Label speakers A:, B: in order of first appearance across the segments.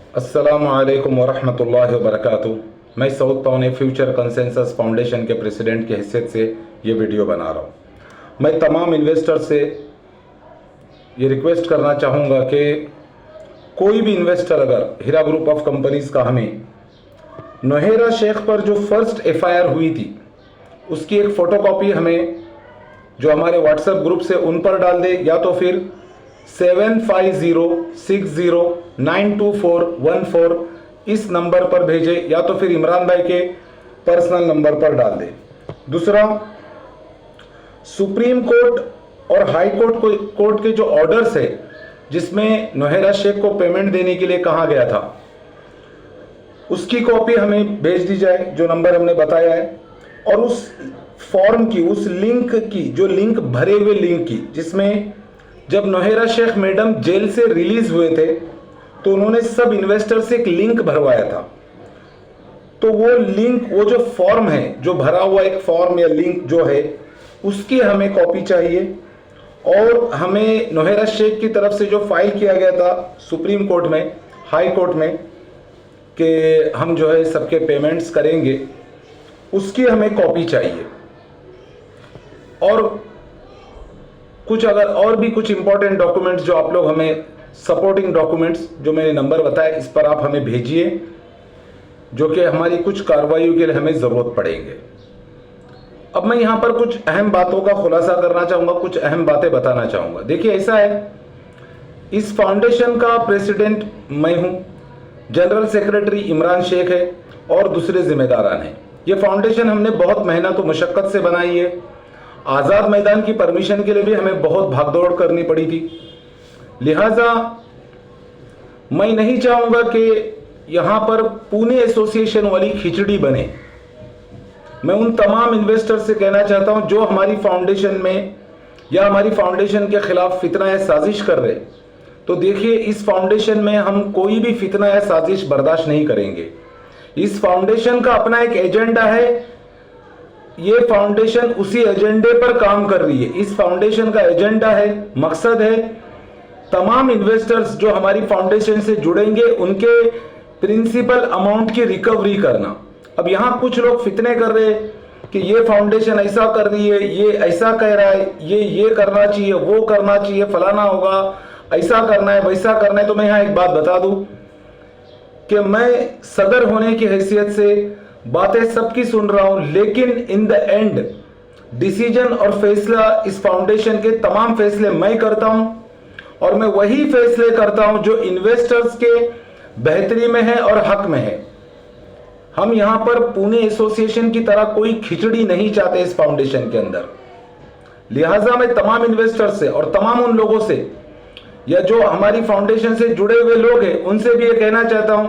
A: अस्सलामुअलैकुम वरहमतुल्लाहि वबरकातुहू। मैं सऊद पवने फ्यूचर कंसेंसस फाउंडेशन के प्रेसिडेंट की हैसियत से ये वीडियो बना रहा हूँ। मैं तमाम इन्वेस्टर से ये रिक्वेस्ट करना चाहूँगा कि कोई भी इन्वेस्टर अगर हीरा ग्रुप ऑफ कंपनीज़ का हमें नौहेरा शेख पर जो फर्स्ट FIR हुई थी उसकी एक फ़ोटोकॉपी हमें जो हमारे व्हाट्सएप ग्रुप से उन पर डाल दे, या तो फिर 7506092414 इस नंबर पर भेजे, या तो फिर इमरान भाई के पर्सनल नंबर पर डाल दे। दूसरा, सुप्रीम कोर्ट और हाई कोर्ट के जो ऑर्डर्स है जिसमें नौहेरा शेख को पेमेंट देने के लिए कहा गया था, उसकी कॉपी हमें भेज दी जाए जो नंबर हमने बताया है, और उस फॉर्म की, उस लिंक की, जो लिंक भरे हुए लिंक की, जिसमें जब नौहेरा शेख मैडम जेल से रिलीज हुए थे तो उन्होंने सब इन्वेस्टर से एक लिंक भरवाया था। तो वो लिंक, वो जो फॉर्म है, जो भरा हुआ एक फॉर्म या लिंक जो है, उसकी हमें कॉपी चाहिए। और हमें नौहेरा शेख की तरफ से जो फाइल किया गया था सुप्रीम कोर्ट में, हाई कोर्ट में, कि हम जो है सबके पेमेंट्स करेंगे, उसकी हमें कॉपी चाहिए। और कुछ अगर और भी कुछ इंपॉर्टेंट डॉक्यूमेंट्स जो आप लोग हमें, सपोर्टिंग डॉक्यूमेंट्स जो मैंने नंबर बताया, इस पर आप हमें भेजिए, जो कि हमारी कुछ कार्रवाइयों के लिए हमें ज़रूरत पड़ेंगे। अब मैं यहाँ पर कुछ अहम बातों का खुलासा करना चाहूँगा, कुछ अहम बातें बताना चाहूँगा। देखिए, ऐसा है, इस फाउंडेशन का प्रेसिडेंट मैं हूँ, जनरल सेक्रेटरी इमरान शेख है और दूसरे जिम्मेदारान हैं। ये फाउंडेशन हमने बहुत मेहनत और मुशक्क़त से बनाई है। आज़ाद मैदान की परमिशन के लिए भी हमें बहुत भागदौड़ करनी पड़ी थी। लिहाजा मैं नहीं चाहूँगा कि यहाँ पर पुणे एसोसिएशन वाली खिचड़ी बने। मैं उन तमाम इन्वेस्टर से कहना चाहता हूँ जो हमारी फाउंडेशन में या हमारी फाउंडेशन के खिलाफ फितना या साजिश कर रहे, तो देखिए, इस फाउंडेशन में हम कोई भी फितना या साजिश बर्दाश्त नहीं करेंगे। इस फाउंडेशन का अपना एक एजेंडा है, ये फाउंडेशन उसी एजेंडे पर काम कर रही है। इस फाउंडेशन का एजेंडा है, मकसद है, तमाम इन्वेस्टर्स जो हमारी फाउंडेशन से जुड़ेंगे उनके प्रिंसिपल अमाउंट की रिकवरी करना। अब यहाँ कुछ लोग फितने कर रहे हैं कि ये फाउंडेशन ऐसा कर रही है, ये ऐसा कह रहा है, ये करना चाहिए, वो करना चाहिए, फलाना होगा, ऐसा करना है, वैसा करना है। तो मैं यहाँ एक बात बता दूं कि मैं सदर होने की हैसियत से बातें सबकी सुन रहा हूं, लेकिन इन द एंड डिसीजन और फैसला, इस फाउंडेशन के तमाम फैसले मैं करता हूं, और मैं वही फैसले करता हूं जो इन्वेस्टर्स के बेहतरी में है और हक में है। हम यहां पर पुणे एसोसिएशन की तरह कोई खिचड़ी नहीं चाहते इस फाउंडेशन के अंदर। लिहाजा मैं तमाम इन्वेस्टर्स से और तमाम उन लोगों से, या जो हमारी फाउंडेशन से जुड़े हुए लोग हैं, उनसे भी ये कहना चाहता हूं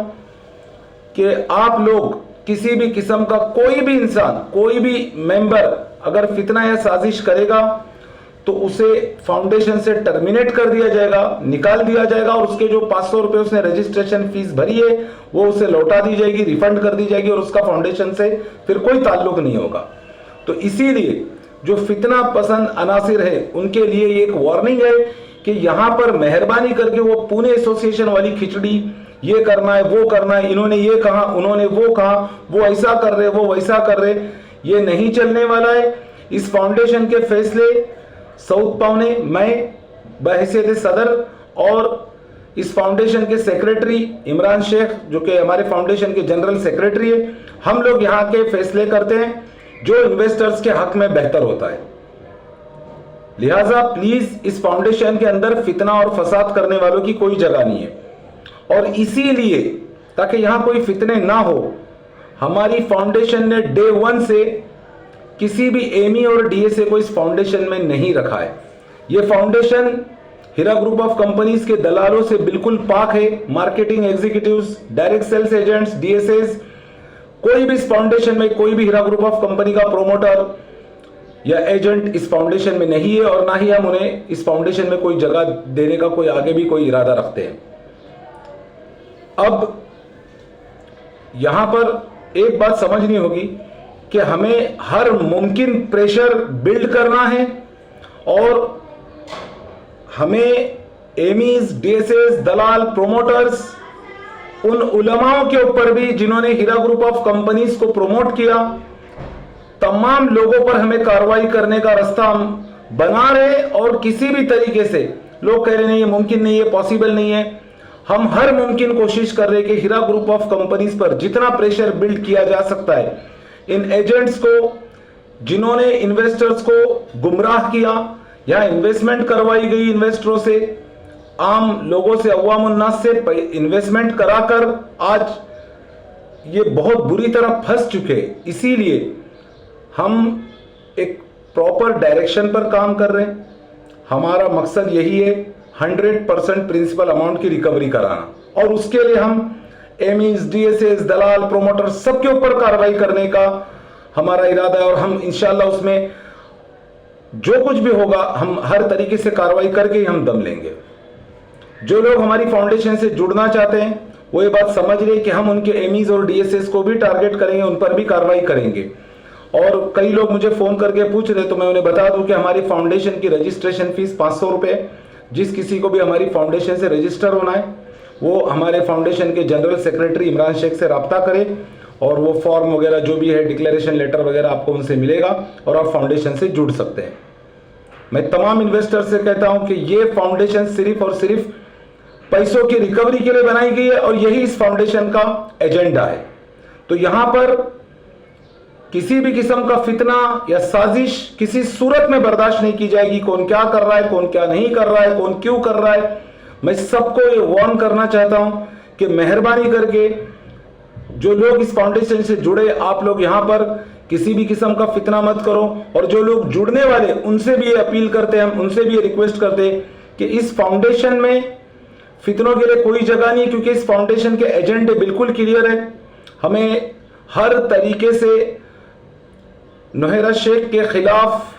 A: कि आप लोग, किसी भी किस्म का कोई भी इंसान, कोई भी मेंबर अगर फितना या साजिश करेगा तो उसे फाउंडेशन से टर्मिनेट कर दिया जाएगा, निकाल दिया जाएगा, और उसके जो 500 रुपए उसने रजिस्ट्रेशन फीस भरी है वो उसे लौटा दी जाएगी, रिफंड कर दी जाएगी, और उसका फाउंडेशन से फिर कोई ताल्लुक नहीं होगा। तो इसीलिए जो फितना पसंद अनासिर है उनके लिए ये एक वार्निंग है कि यहां पर मेहरबानी करके वो पुणे एसोसिएशन वाली खिचड़ी, ये करना है, वो करना है, इन्होंने ये कहा, उन्होंने वो कहा, वो ऐसा कर रहे, वो वैसा कर रहे, ये नहीं चलने वाला है। इस फाउंडेशन के फैसले सऊद पवने, मैं बहैसियत सदर, और इस फाउंडेशन के सेक्रेटरी इमरान शेख जो कि हमारे फाउंडेशन के जनरल सेक्रेटरी है, हम लोग यहाँ के फैसले करते हैं जो इन्वेस्टर्स के हक में बेहतर होता है। लिहाजा प्लीज इस फाउंडेशन के अंदर फितना और फसाद करने वालों की कोई जगह नहीं है, और इसीलिए ताकि यहां कोई फितने ना हो, हमारी फाउंडेशन ने डे 1 से किसी भी एमी और डीएसए को इस फाउंडेशन में नहीं रखा है। यह foundation Heera group of companies के दलालों से बिल्कुल पाक है। Marketing executives, direct sales agents, DSS, कोई भी इस फाउंडेशन में, कोई भी हीरा ग्रुप ऑफ कंपनी का प्रोमोटर या एजेंट इस फाउंडेशन में नहीं है, और ना ही हम उन्हें इस फाउंडेशन में कोई जगह देने का कोई आगे भी कोई इरादा रखते हैं। अब यहां पर एक बात समझनी होगी कि हमें हर मुमकिन प्रेशर बिल्ड करना है, और हमें एमीज, डीएसएस, दलाल, प्रोमोटर्स उन उलमाओं के ऊपर भी जिन्होंने हीरा ग्रुप ऑफ कंपनीज को प्रमोट किया, तमाम लोगों पर हमें कार्रवाई करने का रास्ता हम बना रहे। और किसी भी तरीके से लोग कह रहे नहीं, ये मुमकिन नहीं है, पॉसिबल नहीं है, हम हर मुमकिन कोशिश कर रहे हैं कि हीरा ग्रुप ऑफ कंपनीज पर जितना प्रेशर बिल्ड किया जा सकता है, इन एजेंट्स को जिन्होंने इन्वेस्टर्स को गुमराह किया या इन्वेस्टमेंट करवाई गई इन्वेस्टरों से, आम लोगों से, अवाम उन्नास से इन्वेस्टमेंट कराकर आज ये बहुत बुरी तरह फंस चुके। इसीलिए हम एक प्रॉपर डायरेक्शन पर काम कर रहे हैं। हमारा मकसद यही है 100% प्रिंसिपल अमाउंट की रिकवरी कराना, और उसके लिए हम एमईज, डीएसएस, दलाल, प्रोमोटर सबके ऊपर कार्रवाई करने का हमारा इरादा है। और हम इंशाल्लाह उसमें जो कुछ भी होगा हम हर तरीके से कार्रवाई करके ही हम दम लेंगे। जो लोग हमारी फाउंडेशन से जुड़ना चाहते हैं वो ये बात समझ रहे कि हम उनके एमईज और डीएसएस को भी टारगेट करेंगे, उन पर भी कार्रवाई करेंगे। और कई लोग मुझे फोन करके पूछ रहे, तो मैं उन्हें बता दूं कि हमारी फाउंडेशन की रजिस्ट्रेशन फीस 500 रुपये। जिस किसी को भी हमारी फाउंडेशन से रजिस्टर होना है वो हमारे फाउंडेशन के जनरल सेक्रेटरी इमरान शेख से रब्ता करे, और वो फॉर्म वगैरह जो भी है, डिक्लेरेशन लेटर वगैरह आपको उनसे मिलेगा और आप फाउंडेशन से जुड़ सकते हैं। मैं तमाम इन्वेस्टर से कहता हूं कि ये फाउंडेशन सिर्फ और सिर्फ पैसों की रिकवरी के लिए बनाई गई है और यही इस फाउंडेशन का एजेंडा है। तो यहां पर किसी भी किस्म का फितना या साजिश किसी सूरत में बर्दाश्त नहीं की जाएगी। कौन क्या कर रहा है, कौन क्या नहीं कर रहा है, कौन क्यों कर रहा है, मैं सबको ये वार्न करना चाहता हूं कि मेहरबानी करके जो लोग इस फाउंडेशन से जुड़े, आप लोग यहां पर किसी भी किस्म का फितना मत करो। और जो लोग जुड़ने वाले उनसे भी ये अपील करते हैं, हम उनसे भी ये रिक्वेस्ट करते हैं कि इस फाउंडेशन में फितनों के लिए कोई जगह नहीं है, क्योंकि इस फाउंडेशन के एजेंडे बिल्कुल क्लियर है। हमें हर तरीके से नोहेरा शेख के खिलाफ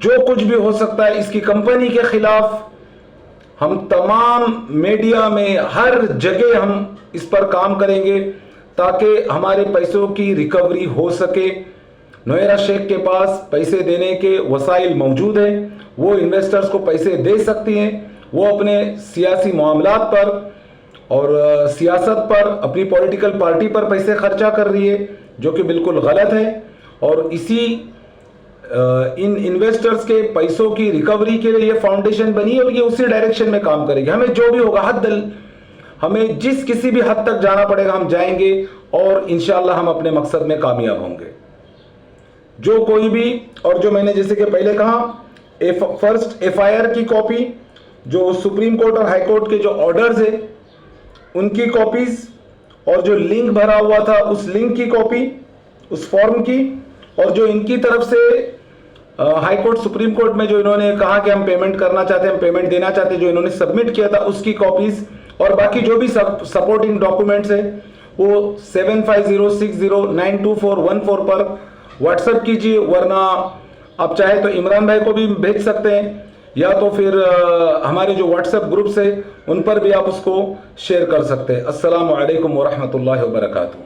A: जो कुछ भी हो सकता है, इसकी कंपनी के खिलाफ हम तमाम मीडिया में हर जगह हम इस पर काम करेंगे ताकि हमारे पैसों की रिकवरी हो सके। नोहेरा शेख के पास पैसे देने के वसाइल मौजूद हैं, वो इन्वेस्टर्स को पैसे दे सकती हैं। वो अपने सियासी मामलात पर और सियासत पर, अपनी पॉलिटिकल पार्टी पर पैसे खर्चा कर रही है, जो कि बिल्कुल गलत है। और इन इन्वेस्टर्स के पैसों की रिकवरी के लिए ये फाउंडेशन बनी है और ये उसी डायरेक्शन में काम करेगी। हमें जो भी होगा हमें जिस किसी भी हद तक जाना पड़ेगा हम जाएंगे और इंशाल्लाह हम अपने मकसद में कामयाब होंगे। जो कोई भी, और जो मैंने जैसे कि पहले कहा, फर्स्ट एफआईआर की कॉपी, जो सुप्रीम कोर्ट और हाई कोर्ट के जो ऑर्डर्स है उनकी कॉपीज, और जो लिंक भरा हुआ था उस लिंक की कॉपी, उस फॉर्म की, और जो इनकी तरफ से हाई कोर्ट, सुप्रीम कोर्ट में जो इन्होंने कहा कि हम पेमेंट करना चाहते हैं, हम पेमेंट देना चाहते हैं, जो इन्होंने सबमिट किया था उसकी कॉपीज, और बाकी जो भी सपोर्टिंग डॉक्यूमेंट्स है वो 7506092414 पर व्हाट्सएप कीजिए। वरना आप चाहे तो इमरान भाई को भी भेज सकते हैं, या तो फिर हमारे जो व्हाट्सएप ग्रुप्स है उन पर भी आप उसको शेयर कर सकते हैं। अस्सलामु अलैकुम वरहमतुल्लाहि वबरकातुहू।